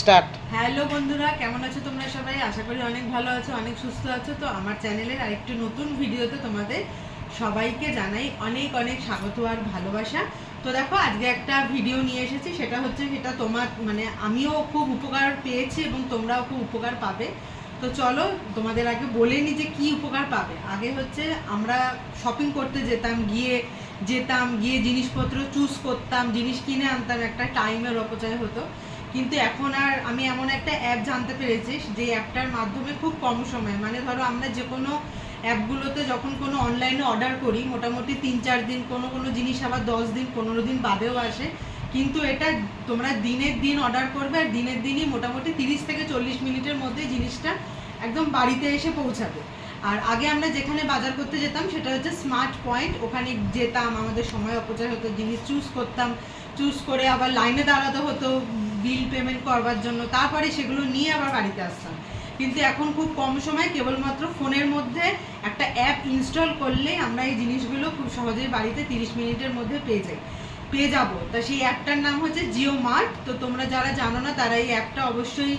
Start. Hello বন্ধুরা, কেমন আছো তোমরা সবাই? আশা করি অনেক ভালো আছো, অনেক সুস্থ আছো। তো আমার চ্যানেলের আরেকটি নতুন ভিডিওতে তোমাদের সবাইকে জানাই অনেক অনেক স্বাগত আর ভালোবাসা। তো দেখো, আজকে একটা ভিডিও নিয়ে এসেছি, সেটা তোমার আমিও খুব উপকার পেয়েছি এবং তোমরাও খুব উপকার পাবে। তো চলো তোমাদের আগে বলে নি যে কি উপকার পাবে। আগে হচ্ছে আমরা শপিং করতে গিয়ে জিনিসপত্র চুজ করতাম, জিনিস কিনে আনতাম, একটা টাইমের অপচয় হতো। কিন্তু এখন আর আমি এমন একটা অ্যাপ জানতে পেরেছি যে অ্যাপটার মাধ্যমে খুব কম সময়, ধরো আমরা যে কোনো অ্যাপগুলোতে যখন কোনো অনলাইনে অর্ডার করি, মোটামুটি 3-4 দিন, কোনো জিনিস আবার 10 দিন 15 দিন বাদেও আসে। কিন্তু এটা তোমরা দিনের দিন অর্ডার করবে আর দিনের দিনই মোটামুটি 30 থেকে 40 মিনিটের মধ্যে জিনিসটা একদম বাড়িতে এসে পৌঁছাবে। আর আগে আমরা যেখানে বাজার করতে যেতাম সেটা হচ্ছে স্মার্ট পয়েন্ট, ওখানে যেতাম, আমাদের সময় অপচয় হতো, জিনিস চুজ করে আবার লাইনে দাঁড়াতে হতো বিল পেমেন্ট করবার জন্য, তারপরে সেগুলো নিয়ে আবার বাড়িতে আসতাম। কিন্তু এখন খুব কম সময় কেবলমাত্র ফোনের মধ্যে একটা অ্যাপ ইনস্টল করলে আমরা এই জিনিসগুলো খুব সহজেই বাড়িতে 30 মিনিটের মধ্যে পেয়ে যাবো। তা সেই অ্যাপটার নাম হচ্ছে জিও মার্ট। তো তোমরা যারা জানো না তারা এই অ্যাপটা অবশ্যই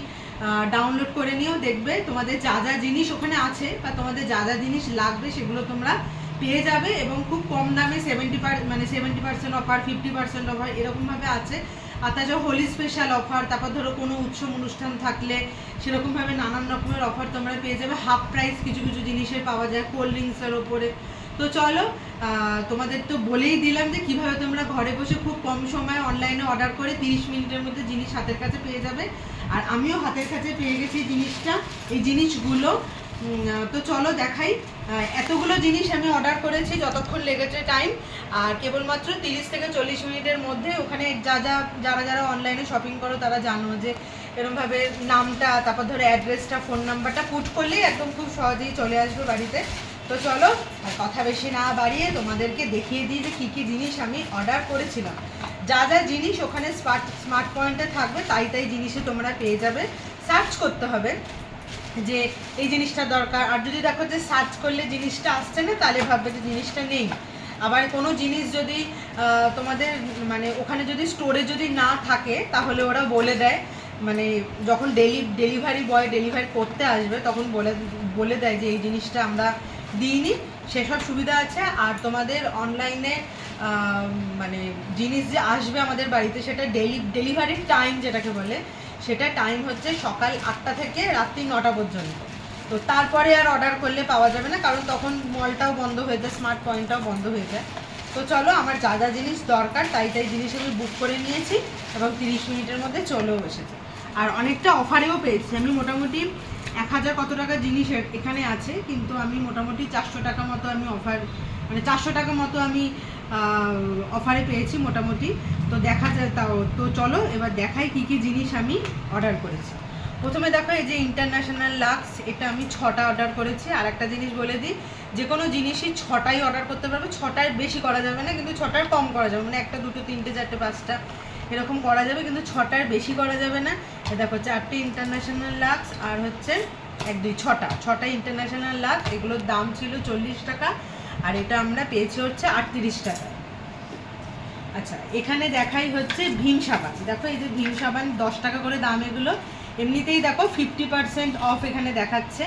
ডাউনলোড করে নিও। দেখবে তোমাদের যা যা জিনিস ওখানে আছে বা তোমাদের যা যা জিনিস লাগবে সেগুলো তোমরা পেয়ে যাবে এবং খুব কম দামে 70% অফার, 50% অফার এরকমভাবে আছে। আর তাছাড়া হোলি স্পেশাল অফার, তারপর ধরো কোনো উৎসব অনুষ্ঠান থাকলে সেরকমভাবে নানান রকমের অফার তোমরা পেয়ে যাবে। হাফ প্রাইস কিছু কিছু জিনিসের পাওয়া যায়, কোল্ড ড্রিঙ্কসের ওপরে। তো চলো, তোমাদের তো বলেই দিলাম যে কিভাবে তোমরা ঘরে বসে খুব কম সময়ে অনলাইনে অর্ডার করে 30 মিনিটের মধ্যে জিনিস হাতের কাছে পেয়ে যাবে। আর আমিও হাতের কাছে পেয়ে গেছি এই জিনিসগুলো। তো চলো দেখাই। এতগুলো জিনিস আমি অর্ডার করেছি, যতক্ষণ লেগেছে টাইম, আর কেবলমাত্র 30 থেকে 40 মিনিটের মধ্যে। ওখানে যারা অনলাইনে শপিং করো তারা জানো যে এরকমভাবে নামটা, তারপর ধরো অ্যাড্রেসটা, ফোন নাম্বারটা পুট করলেই একদম খুব সহজেই চলে আসবে বাড়িতে। তো চলো, আর কথা বেশি না বাড়িয়ে তোমাদেরকে দেখিয়ে দিই যে কী কী জিনিস আমি অর্ডার করেছিলাম। যা যা জিনিস ওখানে স্মার্ট পয়েন্টে থাকবে তাই জিনিসে তোমরা পেয়ে যাবে। সার্চ করতে হবে যে এই জিনিসটা দরকার। আর যদি দেখো যে সার্চ করলে জিনিসটা আসছে না, তাহলে ভাববে যে জিনিসটা নেই। আবার কোনো জিনিস যদি তোমাদের ওখানে যদি স্টোরে যদি না থাকে, তাহলে ওরা বলে দেয়, যখন ডেলিভারি বয় ডেলিভারি করতে আসবে তখন বলে দেয় যে এই জিনিসটা আমরা দিইনি। সেসব সুবিধা আছে। আর তোমাদের অনলাইনে জিনিস যে আসবে আমাদের বাড়িতে, সেটা ডেলিভারির টাইম যেটাকে বলে, সেটা টাইম হচ্ছে সকাল 8টা থেকে রাত্রি 9টা পর্যন্ত। তো তারপরে আর অর্ডার করলে পাওয়া যাবে না, কারণ তখন মলটাও বন্ধ হয়ে যায়, স্মার্ট পয়েন্টটাও বন্ধ হয়ে যায়। তো চলো, আমার যা যা জিনিস দরকার তাই জিনিস আমি বুক করে নিয়েছি এবং 30 মিনিটের মধ্যে চলেও এসেছে। আর অনেকটা অফারেও পেয়েছি আমি। মোটামুটি 1000 কত টাকা জিনিস এখানে আছে, কিন্তু আমি মোটামুটি 400 টাকা মতো আমি 400 টাকা মতো আমি অফারে পেয়েছি মোটামুটি। তো দেখা যায় তাও। তো চলো এবার দেখাই কী কী জিনিস আমি অর্ডার করেছি। প্রথমে দেখো, এই যে ইন্টারন্যাশনাল লাক্স, এটা আমি 6টা অর্ডার করেছি। আর একটা জিনিস বলে দিই, যে কোনো জিনিসই 6টাই অর্ডার করতে পারবে। 6টার বেশি করা যাবে না, কিন্তু 6টার কম করা যাবে, 1টা 2টো 3টে 4টে 5টা এরকম করা যাবে, কিন্তু 6টার বেশি করা যাবে না। দেখো, 4টে ইন্টারন্যাশনাল লাক্স আর হচ্ছে 1 2 6টা ইন্টারন্যাশনাল লাক্স। এগুলোর দাম ছিল 40 টাকা, আর এটা আমরা পেয়েছি হচ্ছে 38 টাকা। আচ্ছা, এখানে দেখাই হচ্ছে ভীম সাবান। দেখো, এই যে ভীম সাবান 10 টাকা করে দাম। এগুলো এমনিতেই দেখো 50% অফ এখানে দেখাচ্ছে,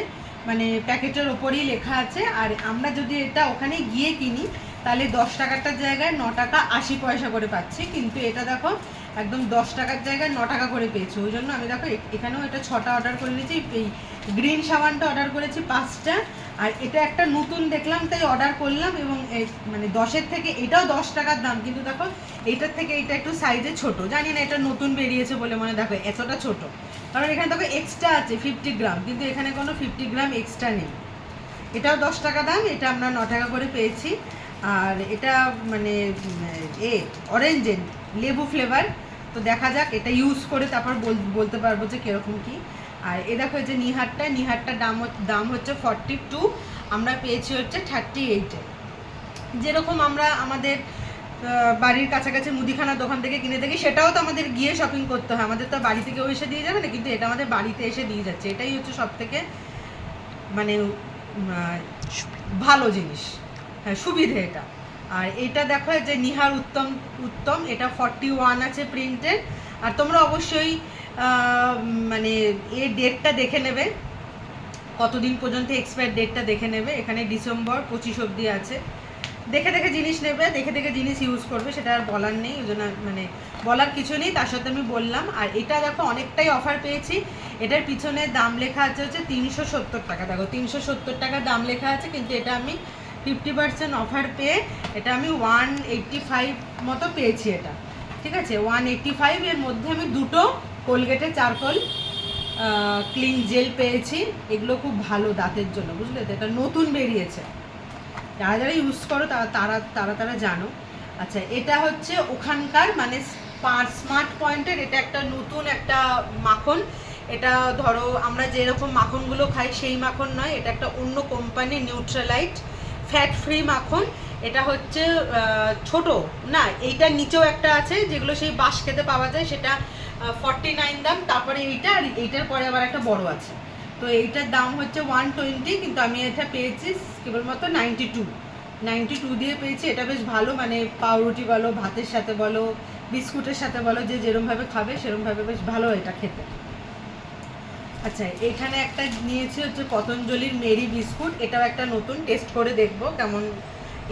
প্যাকেটের ওপরেই লেখা আছে। আর আমরা যদি এটা ওখানে গিয়ে কিনি, তাহলে 10 টাকাটার জায়গায় 9 টাকা 80 পয়সা করে পাচ্ছি। কিন্তু এটা দেখো একদম 10 টাকার জায়গায় 9 টাকা করে পেয়েছি। ওই জন্য আমি দেখো এখানেও এটা 6টা অর্ডার করে নিয়েছি। এই গ্রিন সাবানটা অর্ডার করেছি 5টা। আর এটা একটা নতুন দেখলাম তাই অর্ডার করলাম। এবং 10-এর থেকে এটাও 10 টাকার দাম, কিন্তু দেখো এইটার থেকে এটা একটু সাইজে ছোট। জানি না এটা নতুন বেরিয়েছে বলে দেখো এতটা ছোট, কারণ এখানে দেখো এক্সট্রা আছে 50 গ্রাম, কিন্তু এখানে কোনো 50 গ্রাম এক্সট্রা নেই। এটাও 10 টাকা দাম, এটা আমরা 9 টাকা করে পেয়েছি। আর এটা অরেঞ্জের লেবু ফ্লেভার। তো দেখা যাক, এটা ইউজ করে তারপর বলতে পারবো যে কীরকম কী। আর এ দেখো, যে নিহারটার দাম হচ্ছে 42, আমরা পেয়েছি হচ্ছে 38-এ। যেরকম আমরা আমাদের বাড়ির কাছাকাছি মুদিখানার দোকান থেকে কিনে থাকি, সেটাও তো আমাদের গিয়ে শপিং করতে হয়, আমাদের তো বাড়ি থেকেও এসে দিয়ে যাবে না, কিন্তু এটা আমাদের বাড়িতে এসে দিয়ে যাচ্ছে। এটাই হচ্ছে সব থেকে ভালো জিনিস, হ্যাঁ, সুবিধে এটা। আর এটা দেখো, যে নিহার উত্তম, এটা 41 আছে প্রিন্টের। আর তোমরা অবশ্যই মানে এর ডেটটা দেখে নেবে, কতদিন পর্যন্ত এক্সপায়ার ডেটটা দেখে নেবে। এখানে ডিসেম্বর 25 অবধি আছে। দেখে দেখে জিনিস নেবে, দেখে দেখে জিনিস ইউজ করবে, সেটা আর বলার নেই, ওই জন্য মানে বলার কিছু নেই, তার সাথে আমি বললাম। আর এটা দেখো অনেকটাই অফার পেয়েছি। এটার পিছনে দাম লেখা আছে হচ্ছে 370 টাকা। দেখো 370 টাকা দাম লেখা আছে, কিন্তু এটা আমি 50% অফার পেয়ে এটা আমি 185 মতো পেয়েছি এটা, ঠিক আছে। 185 এর মধ্যে আমি দুটো কোলগেটের চারকোল ক্লিন জেল পেয়েছি। এগুলো খুব ভালো দাঁতের জন্য, বুঝলে তো, এটা নতুন বেরিয়েছে, যারা যারা ইউজ করো তারা জানো। আচ্ছা, এটা হচ্ছে ওখানকার মানে স্মার্ট পয়েন্টের, এটা একটা নতুন একটা মাখন। এটা ধরো আমরা যেরকম মাখনগুলো খাই সেই মাখন নয়, এটা একটা অন্য কোম্পানি, নিউট্রালাইট ফ্যাট ফ্রি মাখন। এটা হচ্ছে ছোট না, এইটার নিচেও একটা আছে যেগুলো সেই বাঁশ খেতে পাওয়া যায়, সেটা 49 দাম। তারপরে এইটা, আর এইটার পরে আবার একটা বড় আছে। তো এইটার দাম হচ্ছে 120, কিন্তু আমি এটা পেয়েছি কেবলমাত্র 92 দিয়ে পেয়েছি। এটা বেশ ভালো, মানে পাউরুটি বলো, ভাতের সাথে বলো, বিস্কুটের সাথে বলো, যে যেরমভাবে খাবে সেরমভাবে বেশ ভালো এটা খেতে। আচ্ছা, এখানে একটা নিয়েছি হচ্ছে পতঞ্জলির মেরি বিস্কুট। এটাও একটা নতুন, টেস্ট করে দেখবো কেমন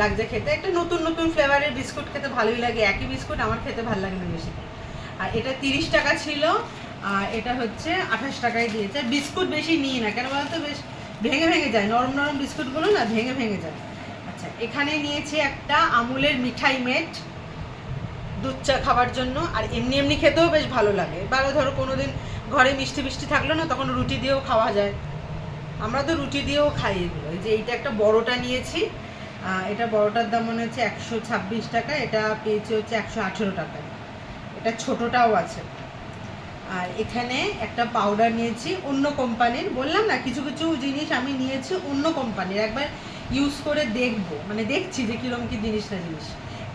লাগছে খেতে। একটা নতুন নতুন ফ্লেভারের বিস্কুট খেতে ভালোই লাগে, একই বিস্কুট আমার খেতে ভালো লাগে না বেশি। আর এটা 30 টাকা ছিল, আর এটা হচ্ছে 28 টাকায় দিয়েছে। বিস্কুট বেশি নিই না, কেন বলতো, বেশ ভেঙে ভেঙে যায়, নরম নরম বিস্কুটগুলো না ভেঙে ভেঙে যায়। আচ্ছা, এখানে নিয়েছি একটা আমুলের মিঠাই মেট, দুধ চা খাবার জন্য। আর এমনি এমনি খেতেও বেশ ভালো লাগে, ভালো ধরো কোনো দিন ঘরে মিষ্টি মিষ্টি থাকলো না, তখন রুটি দিয়েও খাওয়া যায়। আমরা তো রুটি দিয়েও খাই এগুলো। এই যে এইটা একটা বড়টা নিয়েছি, এটা বড়টার দাম মনে হচ্ছে 126 টাকা, এটা পেয়েছি হচ্ছে 118 টাকায়। এটা ছোটটাও আছে। আর এখানে একটা পাউডার নিয়েছি অন্য কোম্পানির, বললাম না কিছু কিছু জিনিস আমি নিয়েছি অন্য কোম্পানির, একবার ইউজ করে দেখবো, মানে দেখছি যে কীরকম কী জিনিস না জিনিস।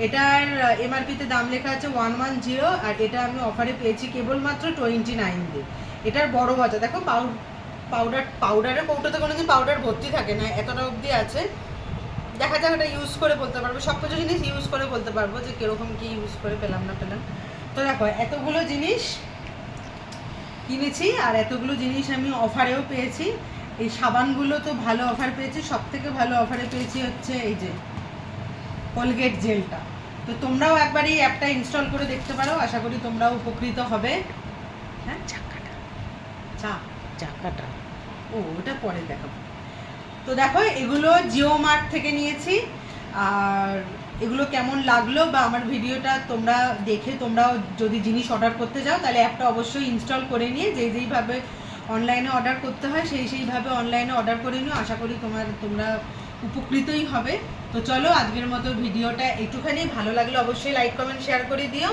এটার এমআরপিতে দাম লেখা আছে 110, আর এটা আমি অফারে পেয়েছি কেবলমাত্র 29 দিয়ে। এটার বড় বাজা দেখো, পাউডারের কৌটোতে কোনোদিন পাউডার ভর্তি থাকে না, এতটা অবধি আছে। দেখা যাক, এটা ইউজ করে বলতে পারবো, সব কিছু জিনিস ইউজ করে বলতে পারবো যে কীরকম কী ইউজ করে পেলাম না পেলাম। তো দেখো এতগুলো জিনিস কিনেছি, আর এতগুলো জিনিস আমি অফারেও পেয়েছি। এই সাবানগুলো তো ভালো অফার পেয়েছি, সব থেকে ভালো অফারে পেয়েছি হচ্ছে এই যে কোলগেট জেলটা। তো তোমরাও একবার এই অ্যাপটা ইনস্টল করে দেখতে পারো, আশা করি তোমরাও উপকৃত হবে। হ্যাঁ, চাকাটা ওটা পরে দেখাবো। তো দেখো এগুলো জিও মার্ট থেকে নিয়েছি। আর এগুলো কেমন লাগলো বা আমার ভিডিওটা তোমরা দেখে তোমরাও যদি জিনিস অর্ডার করতে যাও, তাহলে অ্যাপটা অবশ্যই ইনস্টল করে নিয়ে যেইভাবে অনলাইনে অর্ডার করতে হয় সেইভাবে অনলাইনে অর্ডার করে নিও। আশা করি তোমরা উপকৃতই হবে। তো চলো, আজকের মতো ভিডিওটা একটুখানি, ভালো লাগলে অবশ্যই লাইক কমেন্ট শেয়ার করে দিও,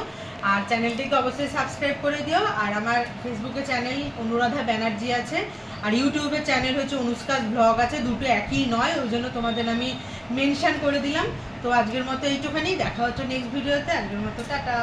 আর চ্যানেলটিকে অবশ্যই সাবস্ক্রাইব করে দিও। আর আমার ফেসবুকে চ্যানেল অনুরাধা ব্যানার্জি আছে, আর ইউটিউবের চ্যানেল হচ্ছে অনুষ্কাস ব্লগ আছে, দুটো একই নয়, ওই জন্য তোমাদের আমি মেনশন করে দিলাম। তো আজকের মতো এইটুখানি, দেখা হচ্ছে নেক্সট ভিডিওতে। আজকের মতো টাটা।